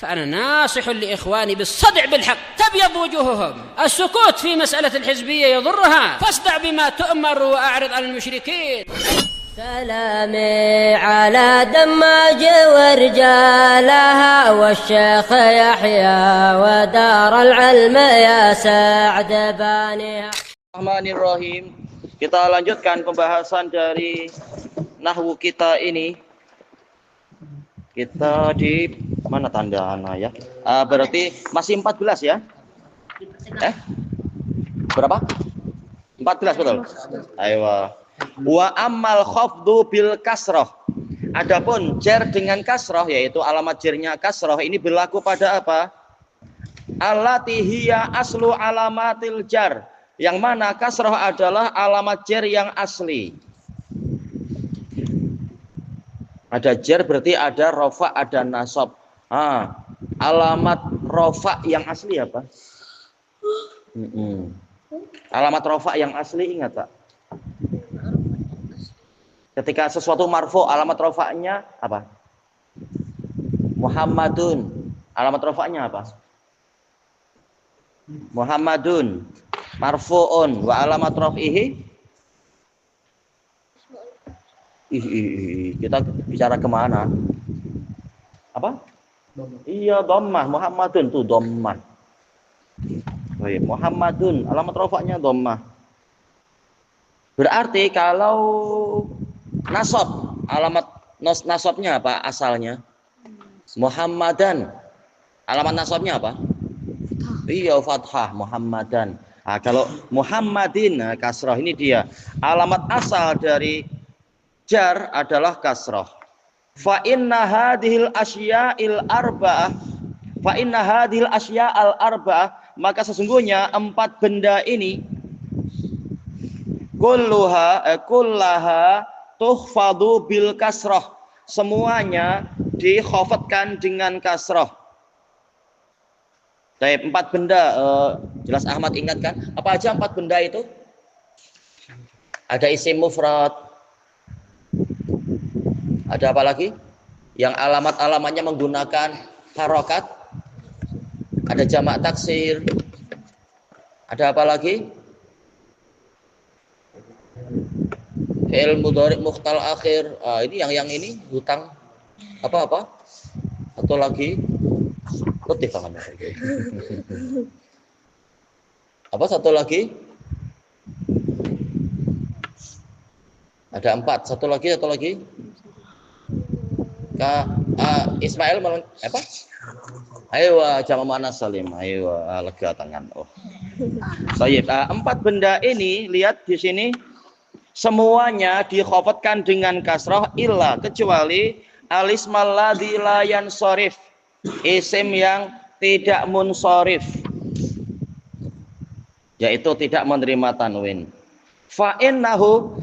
فأنا ناصح لإخواني بالصدع بالحق تبيض وجوههم. السكوت في مسألة الحزبية يضرها، فاصدع بما تؤمر وأعرض عن المشركين. سلامي على دماج ورجالها والشيخ يحيى ودار العلم يا سعد بانيها. Bismillahirrahmanirrahim. Kita lanjutkan pembahasan dari nahwu kita ini. Kita di mana tanda ana ya? Berarti masih 14 ya? Berapa? 14 betul. Ayo. Wa ammal khafdu bil kasrah. Adapun jar dengan kasrah, yaitu alamat jarnya kasrah, ini berlaku pada apa? Allati hiya aslu alamatil jar. Yang mana kasrah adalah alamat jar yang asli. Ada jar berarti ada rofa, ada nasab. Alamat rofa yang asli apa? Alamat rofa yang asli ingat tak? Ketika sesuatu marfu, alamat rofa'nya apa? Muhammadun. Alamat rofa'nya apa? Muhammadun. Marfu'un. Wa alamat rof'ihi? Kita bicara kemana? Apa? Iya, dhammah. Muhammadun tuh dhammah. Baik, Muhammadun. Alamat rofa'nya dhammah. Berarti kalau nasab, alamat nasabnya apa asalnya? Muhammadan. Alamat nasabnya apa? Iya, fathah, Muhammadan. Kalau Muhammadin, kasrah, ini dia. Alamat asal dari jar adalah kasrah. Fa inna hadhil asya'il arba'ah. Fa inna hadhil asya'al arba'ah, maka sesungguhnya 4 benda ini kullaha tuhfadu bil kasrah, semuanya dikhafatkan dengan kasrah. Baik, 4 benda, jelas Ahmad ingatkan. Apa aja 4 benda itu? Ada isim mufrad. Ada apa lagi? Yang alamat-alamatnya menggunakan harokat. Ada jamak taksir. Ada apa lagi? Fi'il mudhari' mukhtal akhir. Ini yang ini hutang apa? Atau lagi letih tangannya. Apa satu lagi? Ada 4. Satu lagi. Ismail apa? Ayo jamak muannas salim. Ayo lega tangan. Baik, 4 benda ini lihat di sini semuanya dikhafatkan dengan kasrah illa kecuali alismal ladzi la yansharif, isim yang tidak munsharif, yaitu tidak menerima tanwin. Fa innahu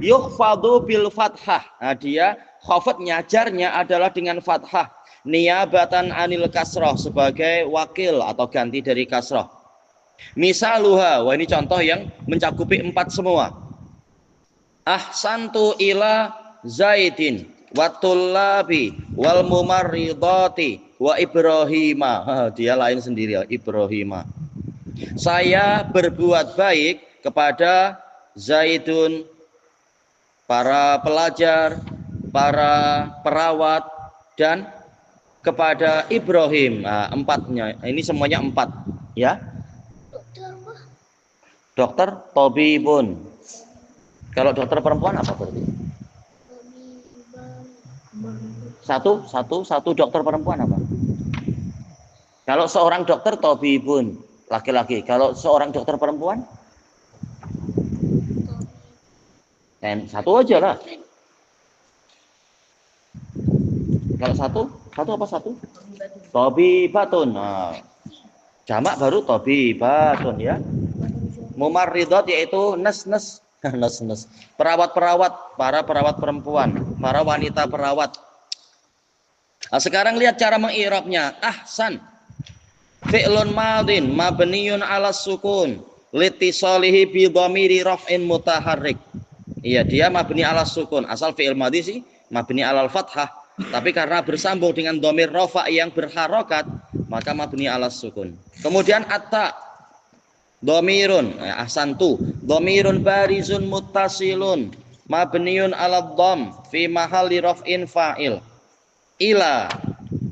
yukhfadu bil fathah. Dia khafatnya, jarnya adalah dengan fathah, niyabatan anil kasrah, sebagai wakil atau ganti dari kasrah. Misaluha, ini contoh yang mencakupi 4 semua. Ahsantu ila Zaidin wa tullabi wal mumarridati wa Ibrahima. Dia lain sendiri ya, Ibrahima. Saya berbuat baik kepada Zaidun, para pelajar, para perawat, dan kepada Ibrahim. 4-nya. Ini semuanya 4 ya. Dokter Tobibun. Kalau dokter perempuan apa berarti? Satu dokter perempuan apa? Kalau seorang dokter Tobibun, laki-laki. Kalau seorang dokter perempuan? Satu aja lah. Kalau satu apa satu? Tobibatun. Jamak baru tobibatun ya. Mumarridat yaitu nes. Perawat-perawat, para perawat perempuan, para wanita perawat. Sekarang lihat cara mengi'rabnya. Ahsan. Fi'lun madin mabniun 'ala sukun litisalihi bi dhamiri raf'in mutaharrik. Iya, dia mabni 'ala sukun. Asal fi'il madhi sih mabni 'alal fathah, tapi karena bersambung dengan dhamir rafa yang berharokat, maka mabni ala sukun. Kemudian atta dhamirun, ahsantu, dhamirun barizun muttasilun mabniun ala dham fi mahalli raf'in fa'il. Ila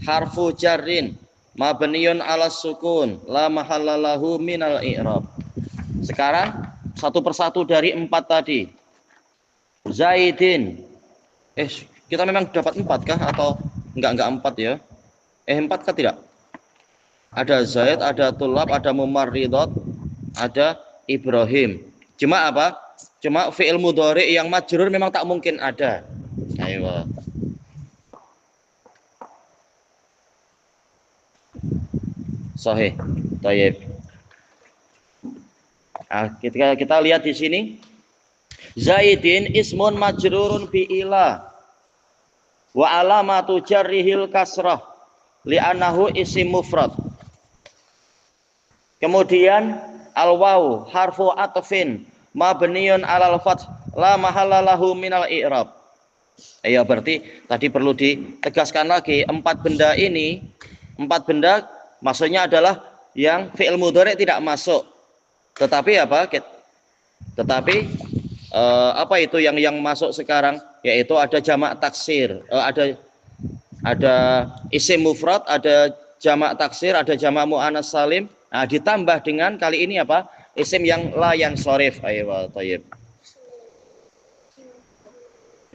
harfu jarrin mabniun ala sukun la mahallalahu minal i'rab. Sekarang satu persatu dari 4 tadi. Zaidin. Kita memang dapat 4 kah atau enggak 4 ya? 4 kah tidak? Ada Zaid, ada Tulab, ada Mumarridat, ada Ibrahim. Cuma apa? Cuma fi'il mudhari yang majrur memang tak mungkin ada. Ayo. Sahih. Tayyib. Kita lihat di sini. Zaidin ismun majrurun bi ila wa alamatu jarrihil kasrah li'annahu isim mufrad. Kemudian al-waw harfu atfin mabniun 'alal fath la mahallalahu minal i'rab. Ya berarti tadi perlu ditegaskan lagi 4 benda ini, 4 benda maksudnya adalah yang fi'il mudhari tidak masuk. Tetapi apa? Tetapi apa itu yang masuk sekarang? Yaitu ada jamak taksir, ada isim mufrad, ada jamak taksir, ada jamak muannas salim. Nah, ditambah dengan kali ini apa? Isim yang la yansharif. Ayo, thayyib.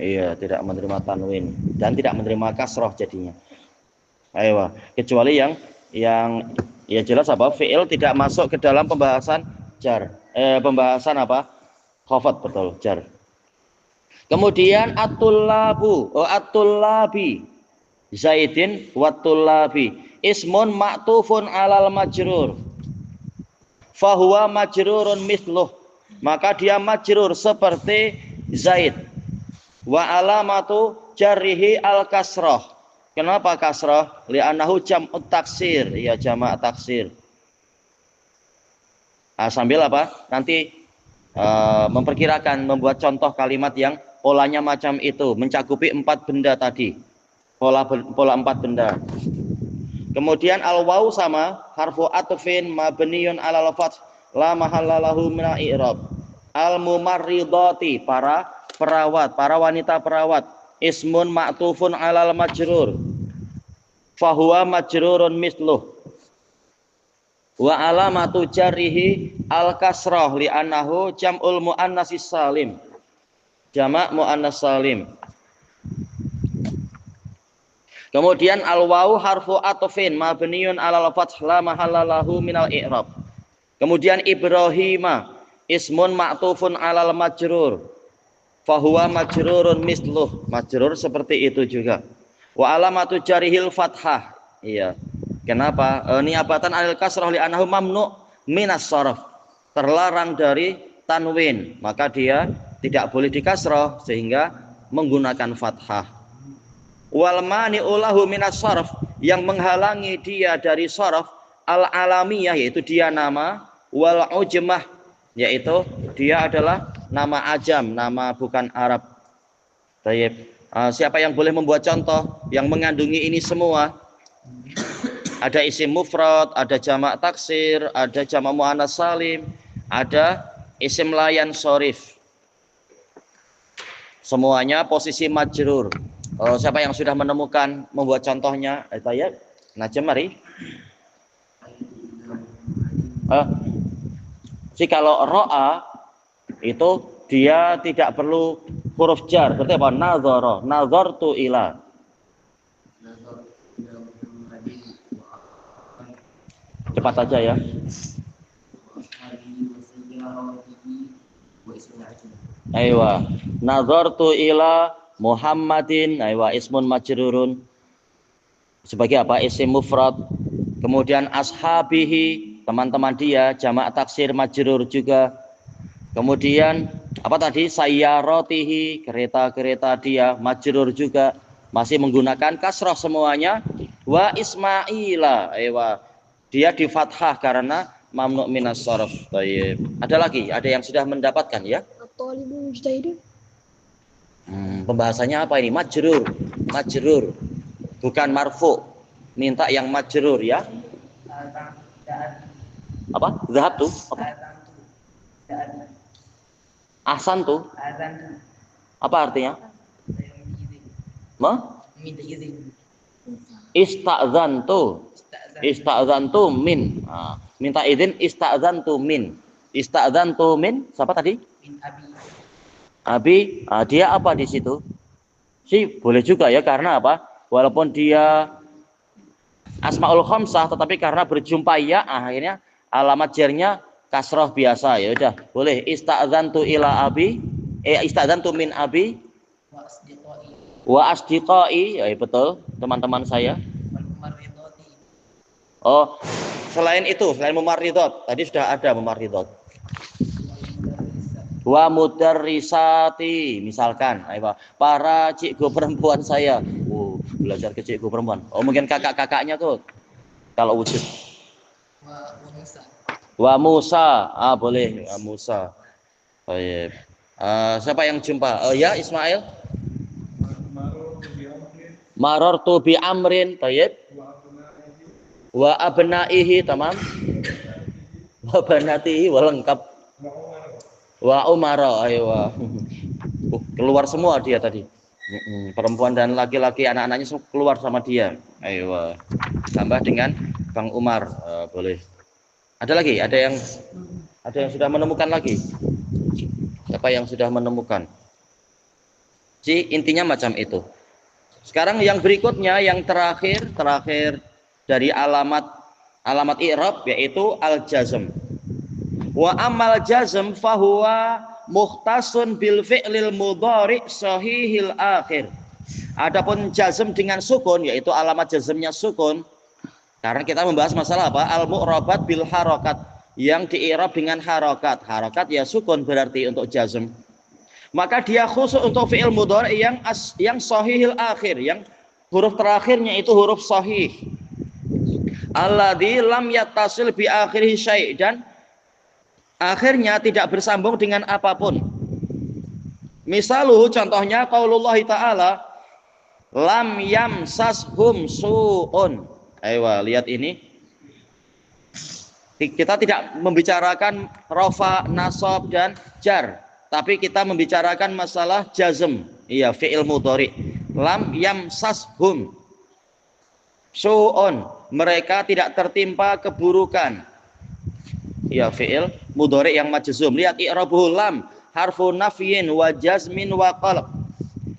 Iya, tidak menerima tanwin dan tidak menerima kasroh jadinya. Ayo, kecuali yang ya jelas apa? Fi'il tidak masuk ke dalam pembahasan jar. Pembahasan apa? Khafat, betul, jar. Kemudian at-tullabi Zaidin wat-tullabi ismun ma'tufun 'alal majrur fahuwa majrurun mithluh, maka dia majrur seperti Zaid. Wa alamatu jarrihi al-kasrah. Kenapa kasrah? Li'annahu jam'ut taksir, ya jamak taksir. Sambil apa? Nanti memperkirakan, membuat contoh kalimat yang polanya macam itu, mencakupi 4 benda tadi. Pola 4 benda. Kemudian al-waw sama harfu atfin mabniun 'alal fath la mahallalahu minal i'rab. Al-mumarridati para perawat, para wanita perawat, ismun ma'tufun 'alal majrur fahuwa majrurun misluh. Wa alamatu jarrihi al-kasrah li'annahu jam'ul muannasis salim. Jamak muannas salim. Kemudian al-waw harfu atfin mabniun 'alal fath la mahallalahu minal i'rab. Kemudian Ibrahima ismun ma'tufun 'alal majrur fahuwa majrurun misluh. Majrur seperti itu juga. Wa alamatu jarihil fathah. Iya. Kenapa? Niabatan 'alal kasrah li'annahu mamnu' minas sharaf. Terlarang dari tanwin, maka dia tidak boleh dikasrah sehingga menggunakan fathah. Wal mani'u lahu minas sharaf, yang menghalangi dia dari sharaf al-alamiyah, yaitu dia nama, wal ujmah, yaitu dia adalah nama ajam, nama bukan Arab. Baik. Siapa yang boleh membuat contoh yang mengandungi ini semua? Ada isim mufrad, ada jamak taksir, ada jamak muannas salim, ada isim la yansharif. Semuanya posisi majrur. Siapa yang sudah menemukan membuat contohnya? Ya, Najm, mari. Kalau ro'a itu dia tidak perlu huruf jar. Berarti apa? Nazara, nazartu ila. Cepat saja ya. Aywa, nazartu ila Muhammadin, aywa ismun majrurun. Sebagai apa? Isim mufrad. Kemudian ashabihi, teman-teman dia, jamak taksir majrur juga. Kemudian apa tadi? Sayyaratihi, kereta-kereta dia, majrur juga. Masih menggunakan kasrah semuanya. Wa Ismaila, aywa, dia di fathah karena mamnu' minas sharaf. Baik. Ada lagi? Ada yang sudah mendapatkan ya? At-talibul mujtahidun. Pembahasannya apa ini? Majrur. Majrur. Bukan marfu. Minta yang majrur ya. Apa? Zahab tuh? Apa? Ahsan tuh? Apa artinya? Ista'zantu min. Nah, minta izin ista'zantu min. Ista'zantu min siapa tadi? Min abi. Abi, dia apa di situ? Sih boleh juga ya, karena apa? Walaupun dia asmaul khamsah tetapi karena berjumpa ya akhirnya alamat jarnya kasroh biasa. Ya udah, boleh ista'zantu ila abi, ista'zantu min abi wa asdiqai, ya betul, teman-teman saya. Oh, selain itu, selain mumarridot, tadi sudah ada mumarridot. Wa mudarrisati, misalkan, ayo, para cikgu perempuan saya. Belajar ke cikgu perempuan. Oh, mungkin kakak-kakaknya tuh. Kalau wujud. Wa Musa, boleh, wa Musa. Baik. Siapa yang jumpa? Oh ya, Ismail. Marartu bi amrin, baik. Wa abnaihi, tamam. Wa banatihi, wa lengkap. Wa umara, ayo. Keluar semua dia tadi. Perempuan dan laki-laki, anak-anaknya semua keluar sama dia. Ayo. Tambah dengan Bang Umar, boleh. Ada lagi? Ada yang sudah menemukan lagi? Siapa yang sudah menemukan? Intinya macam itu. Sekarang yang berikutnya, yang terakhir dari alamat i'rab, yaitu al-jazm. Wa amal jazm fahuwa mukhtasun bil fi'lil mudhari sahihil akhir. Adapun jazm dengan sukun, yaitu alamat jazmnya sukun. Karena kita membahas masalah apa? Al-mu'rabat bil harokat, yang di-i'rab dengan harokat. Harokat ya sukun berarti untuk jazm. Maka dia khusus untuk fi'il mudhari yang sahihil akhir, yang huruf terakhirnya itu huruf sahih. Alladzi lam yattasil bi akhirih syai', dan akhirnya tidak bersambung dengan apapun. Misaluhu, contohnya qaulullah ta'ala lam yamsashum su'un. Ayo lihat ini. Kita tidak membicarakan rafa, nasab dan jar, tapi kita membicarakan masalah jazm. Iya, fi'il mudhari. Lam yamsashum su'un, mereka tidak tertimpa keburukan. Ya, fi'il mudhari yang majzum. Lihat i'rabuhu, lam harfu nafyin wa jazmin wa qalb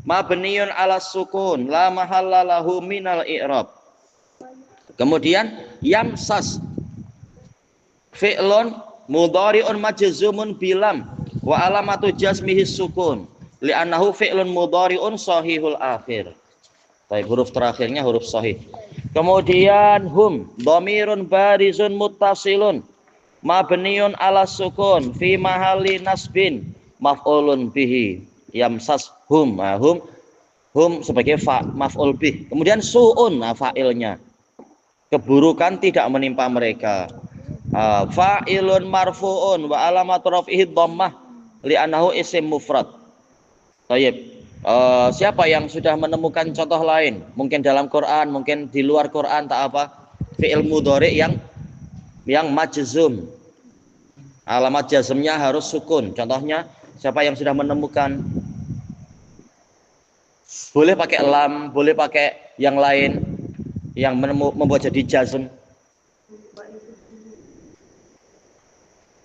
mabniun ala sukun la mahalla lahu minal i'rab. Kemudian yamsas fi'lun mudhari'un majzumun bilam wa alamatu jazmihi sukun li'annahu fi'lun mudhari'un sahihul akhir. Baik, huruf terakhirnya huruf sahih. Kemudian hum dhamirun barizun muttasilun mabniun ala sukun fi mahalli nasbin maf'ulun bihi yamsas hum. Hum sebagai maf'ul bih. Kemudian su'un, fa'ilnya, keburukan tidak menimpa mereka. Fa'ilun marfu'un wa alamatu raf'ihi dhammah li'annahu isim mufrad. Baik. Siapa yang sudah menemukan contoh lain? Mungkin dalam Quran, mungkin di luar Quran, tak apa. Fi'il mudhari yang majzum, alamat jazmnya harus sukun. Contohnya, siapa yang sudah menemukan? Boleh pakai lam, boleh pakai yang lain yang membuat jadi jazm.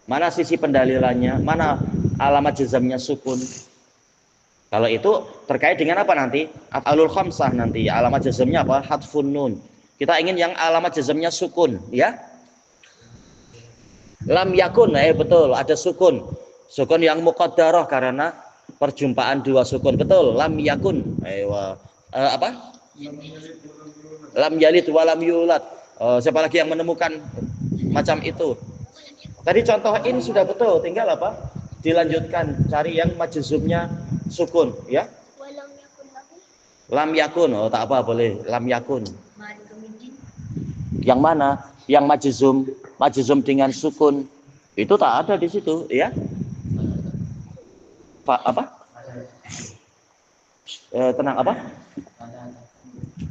Mana sisi pendalilannya? Mana alamat jazmnya sukun? Kalau itu terkait dengan apa nanti? Af'alul khamsah nanti. Alamat jazmnya apa? Hadfun nun. Kita ingin yang alamat jazmnya sukun, ya? Lam yakun, betul, ada sukun. Sukun yang muqaddarah karena perjumpaan dua sukun, betul. Lam yakun. Apa? Lam yalid wa lam yulad. Siapa lagi yang menemukan macam itu? Tadi contoh in sudah betul, tinggal apa? Dilanjutkan, cari yang majzumnya sukun, ya? Lam yakun, tak apa, boleh. Lam yakun. Yang mana? Yang majzum dengan sukun. Itu tak ada di situ, ya? Apa? Tenang, apa?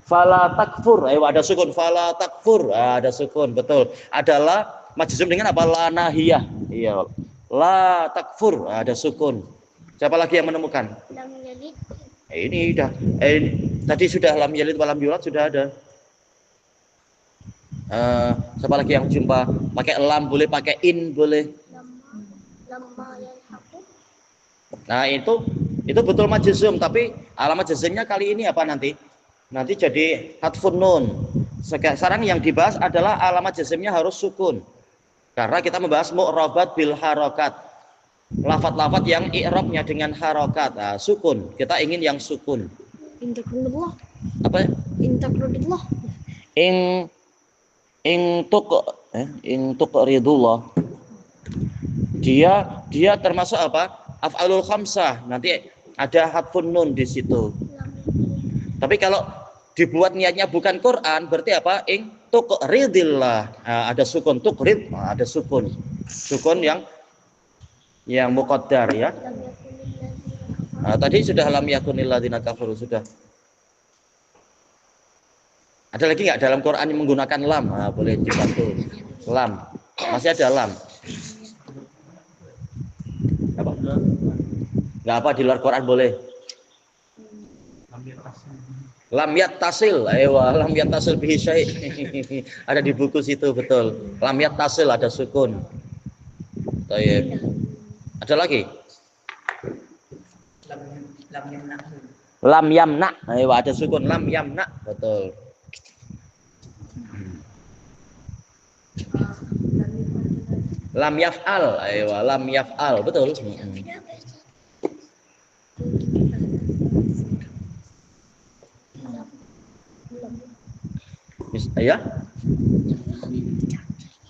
Fala takfur. Ayo ada sukun. Fala takfur. Ada sukun, betul. Adalah majzum dengan apa? La nahiyah. Iya. La takfur. Ada sukun. Siapa lagi yang menemukan? Lam yalid. Ini udah. Tadi sudah lam yalid wa lam yulad sudah ada. Siapa lagi yang jumpa? Pakai lam boleh, pakai in boleh. Lamma yalhaqu. Nah, itu betul majzum, tapi alamat jazmnya kali ini apa nanti? Nanti jadi hatfun nun. Sekarang yang dibahas adalah alamat jazmnya harus sukun. Karena kita membahas mu'rabat bil harokat. Lafat-lafat yang i'rabnya dengan harokat. Nah, sukun. Kita ingin yang sukun. Intakrudullah. Apa? Intakrudullah. Ing tuqridullah. Dia termasuk apa? Af'alul khamsah. Nanti ada hatfun nun di situ. Tapi kalau dibuat niatnya bukan Quran, berarti apa? Ing tuqridillah. Ada sukun tuqrid, ada sukun. Sukun yang muqaddar ya. Tadi sudah lam yakunil ladzina kafaru sudah. Ada lagi nggak dalam Quran yang menggunakan lam? Boleh dibantu. Lam. Masih ada lam. Apa? Nggak apa di luar Quran boleh. Lam yattasil, ayo lam yattasil bihi syai'. Ada di buku situ betul. Lam yattasil ada sukun. Baik. Ada lagi? Lam yamna. Ayo ada sukun lam yamna, betul. Lam yaf'al, ayo lam yaf'al, betul. Ya,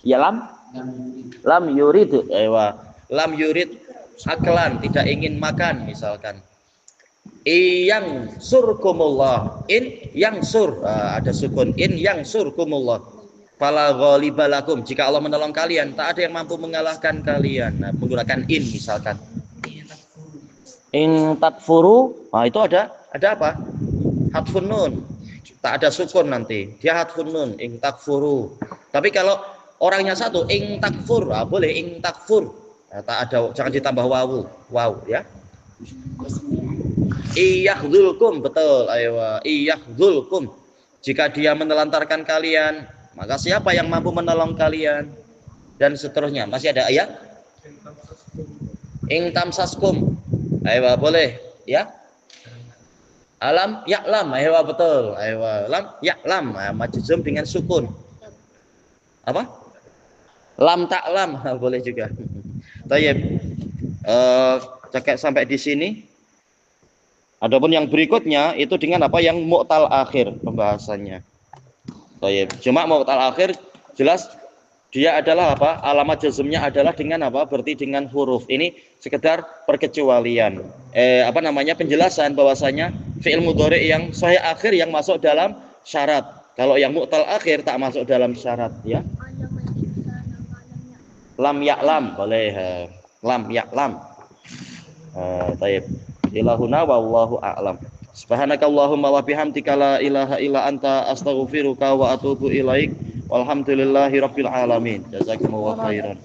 ya lam yurid, lam yurid aklan, tidak ingin makan misalkan. Yang surkumullah, in yang sur, ada sukun, in yang surkumullah. Fala ghalibalakum, jika Allah menolong kalian, tak ada yang mampu mengalahkan kalian. Nah, menggunakan in misalkan. In takfuru, itu ada apa? Hatfun nun. Tak ada sukun nanti. Dia hatfun nun, in takfuru. Tapi kalau orangnya satu, in takfur, boleh in takfur. Tak ada, jangan ditambah wawu, ya. Iyahdulkum, betul. Ayo, iyahdulkum. Jika dia menelantarkan kalian, maka siapa yang mampu menolong kalian? Dan seterusnya. Masih ada ayat? In tamsaskum. Ayo, boleh, ya. Alam ya'lam, ayo betul. Ayo lam ya'lam, majzum dengan sukun. Apa? Lam ta'lam, boleh juga. Baik. Cekek sampai di sini. Adapun yang berikutnya itu dengan apa yang mu'tal akhir pembahasannya. Baik. Cuma mu'tal akhir jelas dia adalah apa? Alamat jazmnya adalah dengan apa? Berarti dengan huruf. Ini sekedar perkecualian. Penjelasan bahwasanya fi'il mudhari yang sahih akhir yang masuk dalam syarat. Kalau yang mu'tal akhir tak masuk dalam syarat, ya. Lam ya'lam, boleh. Lam ya'lam. Baik. Ilahuna wallahu a'lam. Subhanakallahumma wa bihamdika la ilaha illa anta astaghfiruka wa atubu ilaik. Walhamdulillahi rabbil alamin. Jazakumullahu khairan.